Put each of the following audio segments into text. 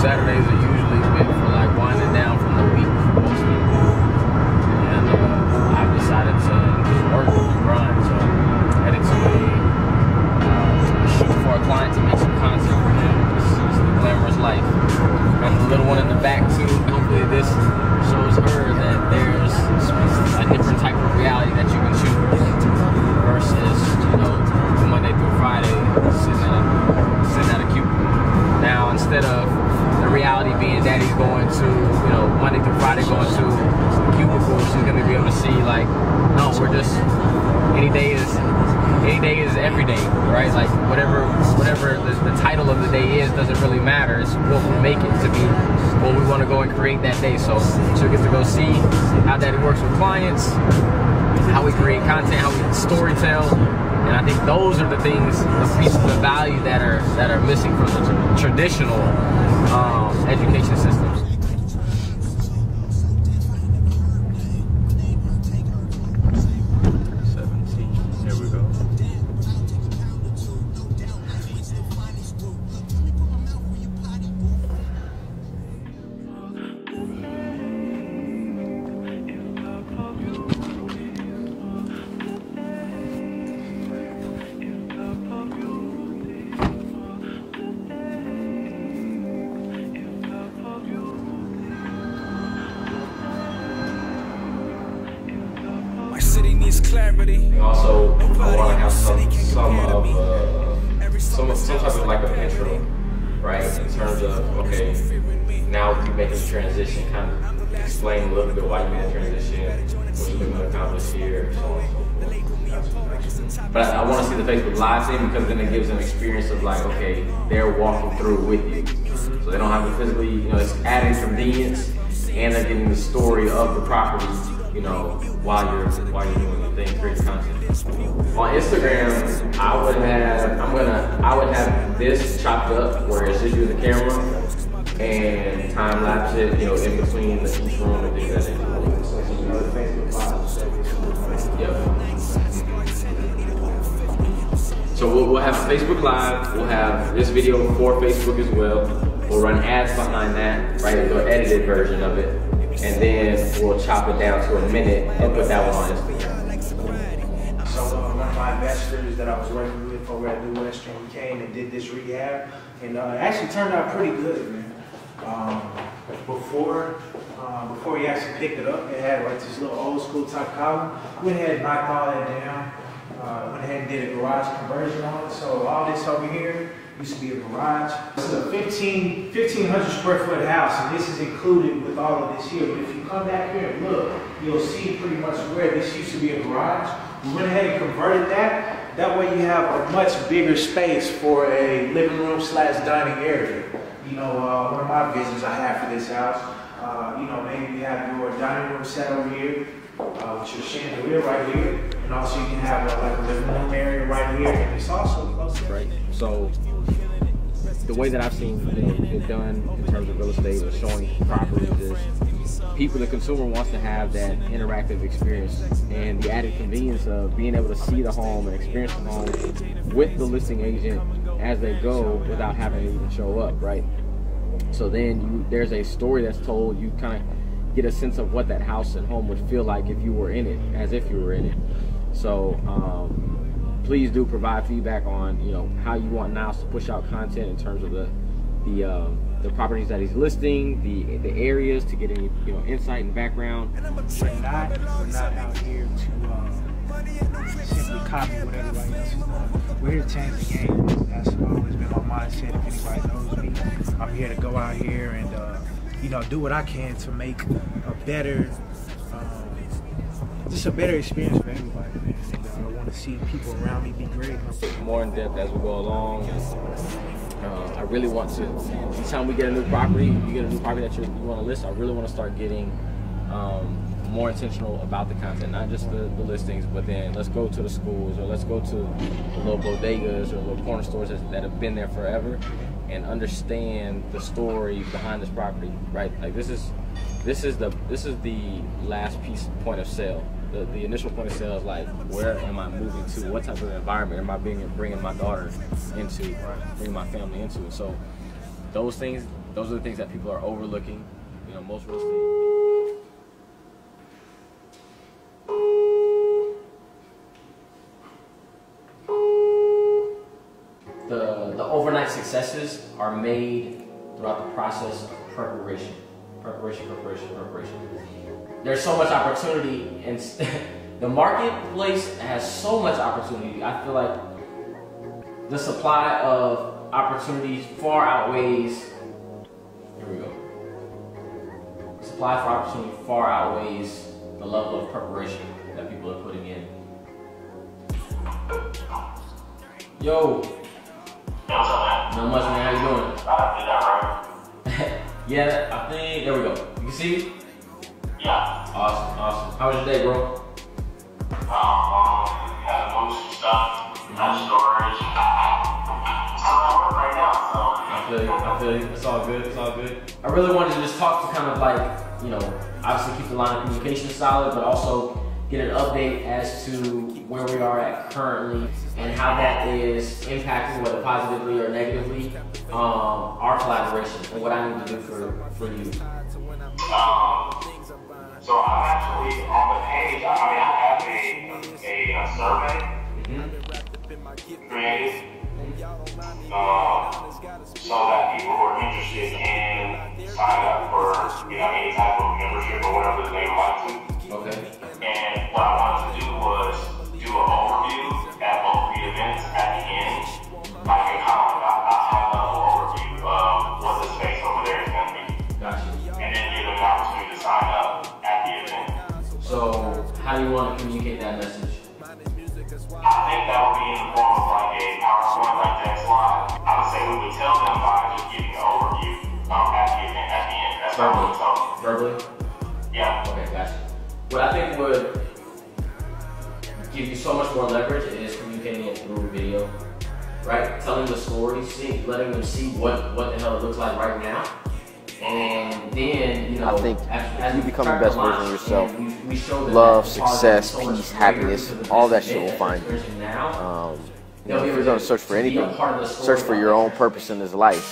Saturdays are usually meant for like winding down from the week for most people. And I've decided to just work and grind. So I'm headed to a shoot for a client to make some content for him. It's the glamorous life. Got the little one in the back too. Hopefully this shows her that there's a different type of reality that you can choose versus, you know, Monday through Friday sitting at a cubicle. Now, instead of the reality being daddy's going to, you know, Monday through Friday going to the cubicle, she's gonna be able to see like, no, we're just any day is every day, right? Like whatever the title of the day is doesn't really matter. It's what we make it to be, what we want to go and create that day. So she'll get to go see how daddy works with clients, how we create content, how we story tell. And I think those are the things, the pieces of value that are missing from the traditional education systems. City needs clarity. Also, I want to have some type of like an intro, right? In terms of, okay, now you make a transition, kind of explain a little bit why you made a transition, what you're looking to accomplish here, so on and so forth. But I want to see the Facebook Live thing because then it gives them experience of like, okay, they're walking through with you. So they don't have to physically, you know, it's adding convenience and they're getting the story of the property, you know, while you're doing the thing, creating content. On Instagram, I would have this chopped up where it's just you and the camera and time lapse it, you know, in between each room and things like that. Yep. So we'll have Facebook Live, we'll have this video for Facebook as well. We'll run ads behind that, right? The edited version of it. And then we'll chop it down to a minute and put that one on Instagram. So one of my investors that I was working with over at New Western came and did this rehab, and it actually turned out pretty good, man. Before he actually picked it up, it had like this little old school type column. Went ahead and knocked all that down. Went ahead and did a garage conversion on it. So all this over here used to be a garage. This is a 1,500 square foot house, and this is included with all of this here. But if you come back here and look, you'll see pretty much where this used to be a garage. We went ahead and converted that. That way you have a much bigger space for a living room / dining area. You know, one of my visions I have for this house, you know, maybe you have your dining room set over here, with your chandelier right here, and also you can have like a living room area right here, and it's also close. Right. So the way that I've seen it done in terms of real estate or showing properties is the consumer wants to have that interactive experience and the added convenience of being able to see the home and experience the home with the listing agent as they go without having to even show up, right? So then there's a story that's told. You kind of get a sense of what that house and home would feel like if you were in it, as if you were in it. So please do provide feedback on, you know, how you want Niles to push out content in terms of the properties that he's listing, the areas, to get any, you know, insight and background. We're not out here to simply copy what everybody else is doing. We're here to change the game. That's always been my mindset. If anybody knows me, I'm here to go out here and you know, do what I can to make a better, just a better experience for everybody, man. And I want to see people around me be great. More in depth as we go along. I really want to, each time we get a new property, you get a new property that you want to list, I really want to start getting more intentional about the content, not just the listings, but then let's go to the schools, or let's go to the little bodegas or little corner stores that have been there forever and understand the story behind this property, right? Like this is the last point of sale. The initial point of sale is like, where am I moving to? What type of environment am I bringing my daughter into, bringing my family into? So those things, those are the things that people are overlooking. You know, most real estate. The overnight successes are made throughout the process of preparation. Preparation. There's so much opportunity, and the marketplace has so much opportunity. I feel like the supply of opportunities far outweighs. Here we go. The supply for opportunity far outweighs the level of preparation that people are putting in. Yo. Not much, man. How you doing? Yeah, I think, there we go. You can see me? Yeah. Awesome. How was your day, bro? Had to move some stuff, had storage. So I'm working right now, so. I feel you. It's all good. I really wanted to just talk to kind of like, you know, obviously keep the line of communication solid, but also get an update as to where we are at currently and how that is impacting, whether positively or negatively, our collaboration and what I need to do for you. So I'm actually on the page. I have a survey created so that people who are interested can sign up for any type of membership or whatever they would like to. Okay. And what I wanted to do was do an overview at both the events at the end, like a high-level overview of what the space over there is going to be. Gotcha. And then give them an opportunity to sign up at the event. So, how do you want to communicate that message? I think that would be in the form of like a PowerPoint, like that slide. I would say we would tell them by just giving an overview at the event at the end. That's how we would tell them. Verbally? Yeah. Okay, gotcha. What I think would give you so much more leverage is communicating it through video, right? Telling the story, letting them see what the hell it looks like right now. And then, you know, I think as you become the best version of yourself, we show them love, that success, so much peace, greater happiness, to the all that business shit will find you. Now, You know, if you're gonna search for anything, search for your own purpose in this life.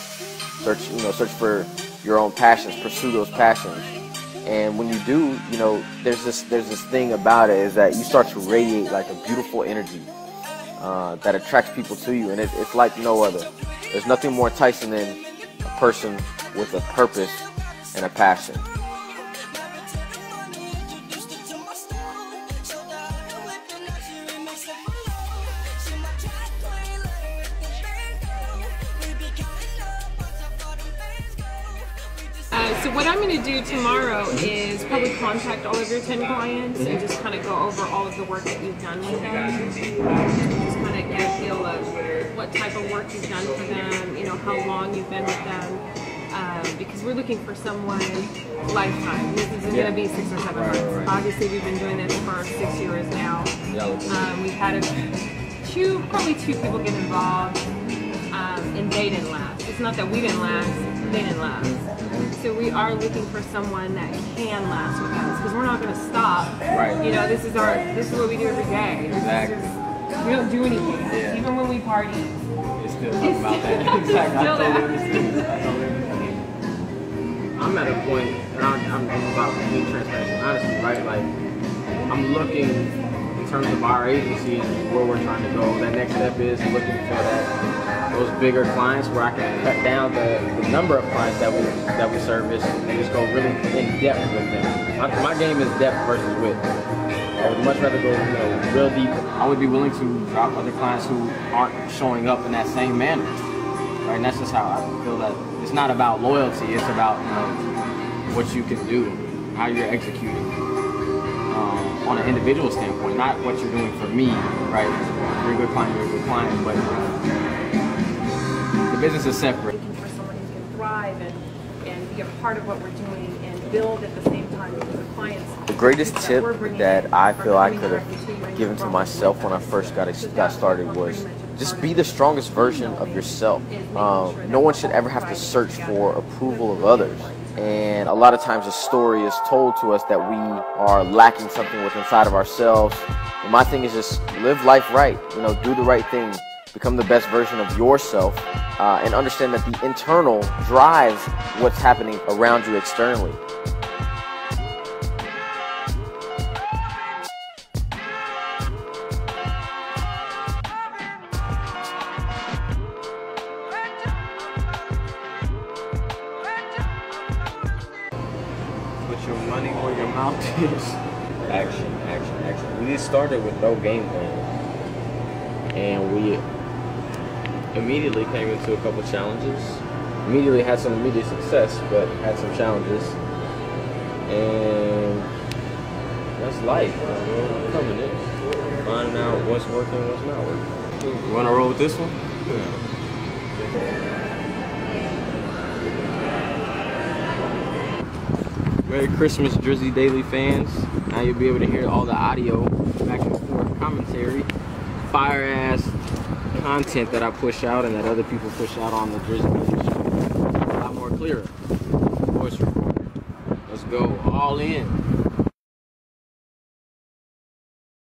Search for your own passions, pursue those passions. And when you do, you know, there's this thing about it is that you start to radiate like a beautiful energy that attracts people to you, and it's like no other. There's nothing more enticing than a person with a purpose and a passion. So what I'm going to do tomorrow is probably contact all of your 10 clients and just kind of go over all of the work that you've done with them. Just kind of get a feel of what type of work you've done for them, you know, how long you've been with them. Because we're looking for someone lifetime. This isn't going to be 6 or 7 months. Obviously, we've been doing this for 6 years now. We've had probably two people get involved, and they didn't last. It's not that we didn't last, they didn't last. So we are looking for someone that can last with us, because we're not going to stop. Right. You know, this is what we do every day. Exactly. We don't do anything. Yeah. Even when we party. It's still talking about that. Exactly. I totally understand. I'm at a point, and I'm about being transparent, honestly, right? Like, I'm looking in terms of our agency and where we're trying to go. That next step is looking for those bigger clients where I can cut down the number of clients that we service and just go really in depth with them. My game is depth versus width. I would much rather go, real deep. I would be willing to drop other clients who aren't showing up in that same manner. Right? And that's just how I feel that it's not about loyalty, it's about what you can do, how you're executing on an individual standpoint, not what you're doing for me, right? You're a good client, but the business is separate. Looking for someone who can thrive and be a part of what we're doing and build at the same time, because the clients. The greatest tip that I feel I could have given to myself when I first got started was just be the strongest version of yourself. No one should ever have to search for approval of others. And a lot of times a story is told to us that we are lacking something within inside of ourselves. And my thing is just live life right, do the right thing. become the best version of yourself, and understand that the internal drives what's happening around you externally. Put your money where your mouth is. Action, action, action. We just started with no game plan. And we immediately came into a couple challenges. Immediately had some immediate success, but had some challenges. And that's life. We're coming in. Finding out what's working, what's not working. You wanna roll with this one? Yeah. Merry Christmas, Drizzy Daily fans. Now you'll be able to hear all the audio, back and forth commentary, fire-ass content that I push out and that other people push out on the Drizzy Daily show. A lot more clearer. Voice recorder. Let's go. All in.